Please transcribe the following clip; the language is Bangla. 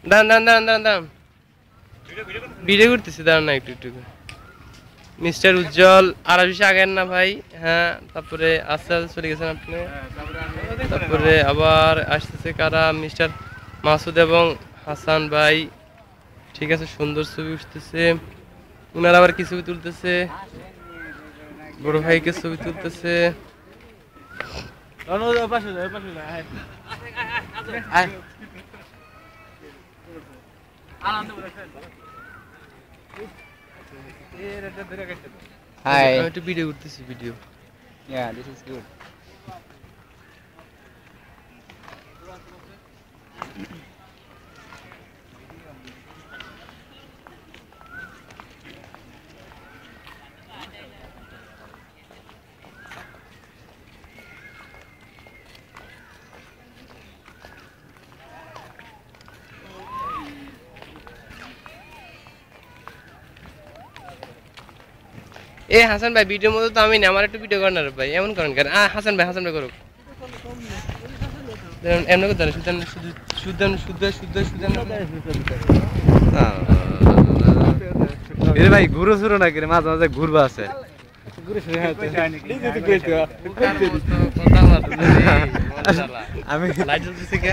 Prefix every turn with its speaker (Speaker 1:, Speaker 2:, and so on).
Speaker 1: দাঁড়ান দাঁড়ান দাঁড়ান দাঁড়ান দাঁড়ান ভিডিও করতেছি দাঁড়ান না একটু একটু মিস্টার উজ্জ্বল আর বেশি আগের না ভাই হ্যাঁ তারপরে আস্তে আস্তে চলে গেছেন আপনি তারপরে আবার আসতেছে কারা মিস্টার মাসুদ এবং হাসান ভাই ঠিক আছে সুন্দর ছবি উঠতেছে ওনারা আবার কি ছবি তুলতেছে বড় ভাইকে ছবি তুলতেছে
Speaker 2: Hi.
Speaker 1: আমি একটু ভিডিও করতেছি video
Speaker 2: Yeah, this is good.
Speaker 1: এ হাসান ভাই ভিডিওর মধ্যে তো আমি না আমার একটু ভিডিও করেন না রে ভাই এমন করেন কেন হাসান ভাই করুক এমন করতে না সুদান
Speaker 2: এরে ভাই ঘুরো শুরু না করে মাঝে মাঝে ঘুরবা আছে আমি
Speaker 1: লাইট জ্বলতেছে কে